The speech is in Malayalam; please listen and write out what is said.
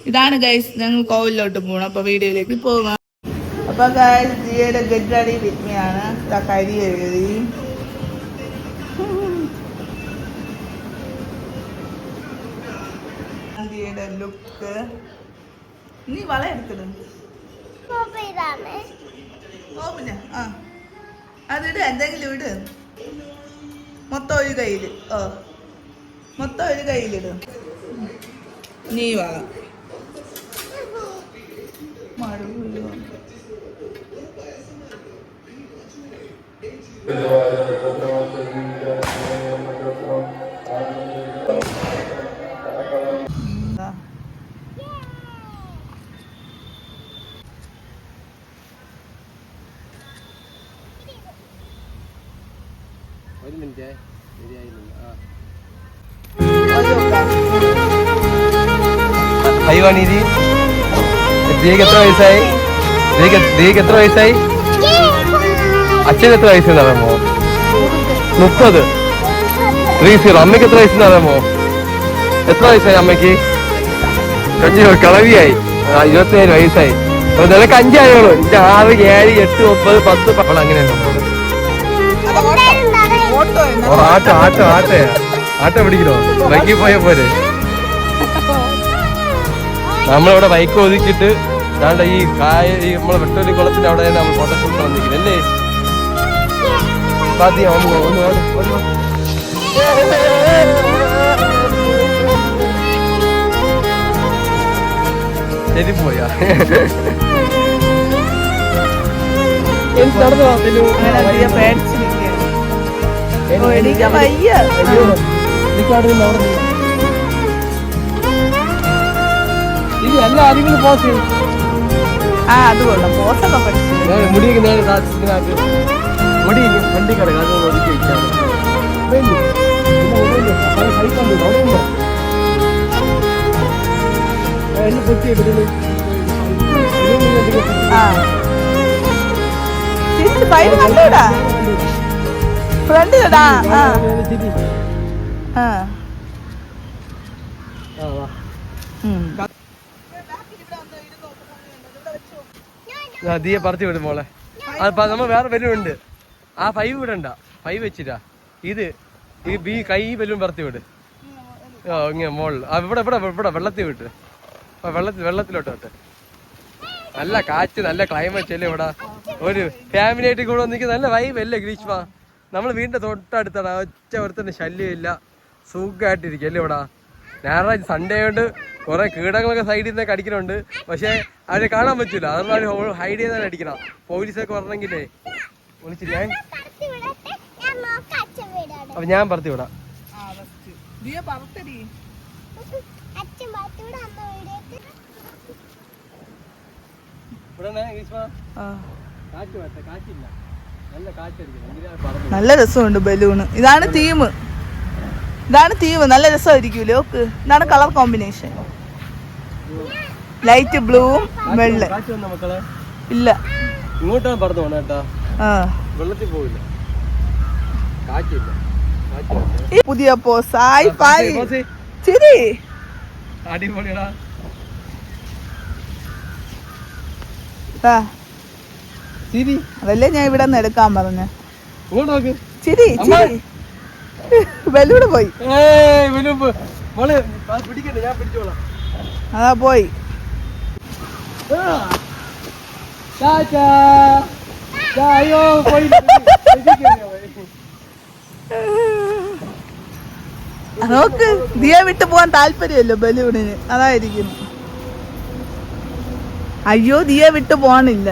ഇതാണ് ഗൈസ്, ഞങ്ങൾ കോവിലോട്ട് പോകണം. അപ്പൊ വീഡിയോയിലേക്ക് പോകാം. അപ്പൊ ഗൈസ് ദിയയുടെ ഗെറ്റ് റെഡി വിത്ത് മീ ആണ്. കരി എഴുതി ദിയയുടെ ലുക്ക്. നീ വള എടുത്തിടും അതിട്, എന്തെങ്കിലും ഇട്. മൊത്തം ഒരു കയ്യില് മൊത്തം ഒരു കയ്യിലിടും. നീ വള ഒരു മിനിറ്റ് ഹൈവാണീതി ദിയക്ക് എത്ര വയസ്സായി? ദിയക്ക് എത്ര വയസ്സായി? അച്ഛന് എത്ര വയസ്സെന്ന് അറിയാമോ? 30. 30. അമ്മയ്ക്ക് എത്ര വയസ്സെന്ന് അറിയാമോ? എത്ര വയസ്സായി അമ്മയ്ക്ക്? കളവിയായി. 27 വയസ്സായി. നിനക്ക് 5 ആയോളൂ. 6, 7, 8, 9, 10 അവൾ അങ്ങനെയല്ല. ആട്ട പിടിക്കണോ? ബൈക്കിൽ പോയ പോലെ നമ്മളിവിടെ ബൈക്ക് ഒതുക്കിയിട്ട് ദാണ്ട ഈ നമ്മളെ വെട്ടൂരി കുളത്തിന്റെ അവിടെ നമ്മൾ ഫോട്ടോഷൂട്ട് വന്നിരിക്കുന്നത് അല്ലേ? ശരി പോയാ എല്ലാ ആരെങ്കിലും പോസ് അത് കൊള്ളാം. പോസൊക്കെ പഠിച്ചു മുടിയൊക്കെ മുടി വണ്ടി കിടക്കാം ഒതുക്കി വെച്ചാണ്. കണ്ടൂടാ ഫ്രണ്ട് കേടാ. ദിയെ പറത്തി വിടും മോളെ. നമ്മൾ വേറെ ബലൂണ്ട്. ആ 5 വിടണ്ട, 5 വെച്ചിട്ടാ. ഇത് ഈ കൈ ബലൂൺ പറത്തി വിട്. ഇങ്ങനെ മോളിൽ ഇവിടെ ഇവിടെ ഇവിടെ വെള്ളത്തിൽ വിട്ട് വെള്ളത്തിലോട്ട് വിട്ട്. നല്ല കാറ്റ്, നല്ല ക്ലൈമറ്റ് അല്ലേ ഇവിടെ. ഒരു ഫാമിലി ആയിട്ട് കൂടെ വന്നിരിക്കും. നല്ല വൈബ് അല്ലേ ഗ്രീഷ്മ? നമ്മൾ വീടിന്റെ തൊട്ടടുത്താണ്. ഒറ്റ ഒരുത്തന്നെ ശല്യമില്ല, സുഖമായിട്ടിരിക്കും അല്ലേ ഇവിടെ. ഞായറാഴ്ച സൺഡേ കൊണ്ട് കുറെ കീടങ്ങളൊക്കെ സൈഡിൽ നിന്നൊക്കെ അടിക്കുന്നുണ്ട്. പക്ഷെ അവരെ കാണാൻ പറ്റൂല. അതുകൊണ്ട് ഹൈഡ് ചെയ്താൽ അടിക്കണം. പോലീസൊക്കെ പറഞ്ഞെങ്കിലേ വിളിച്ചില്ലേ. അപ്പൊ ഞാൻ പറത്തി വിടാം. നല്ല രസമുണ്ട് ബലൂണ്. ഇതാണ് തീം. നല്ല രസമായിരിക്കൂലേ. ഓക്ക് ഇതാണ് കളർ കോമ്പിനേഷൻ. ലൈറ്റ് ബ്ലൂവും വെള്ള. ഇല്ല ഇങ്ങോട്ടാ പറഞ്ഞു പോണേട്ടാ. വെള്ളത്തിൽ പോയില്ല, കാറ്റില്ല. പുതിയ പോസായി ചിരി അടിപൊളിയടാ. അതല്ലേ ഞാൻ ഇവിടെ നിന്ന് എടുക്കാൻ പറഞ്ഞ. ഇങ്ങോട്ട് ചിരി ബലൂണ് പോയി. അതാ പോയി. നോക്ക്, ദിയെ വിട്ടു പോവാൻ താല്പര്യമല്ലോ ബലൂണിന്. അതായിരിക്കുന്നു. അയ്യോ, ദിയെ വിട്ടു പോവാനില്ല.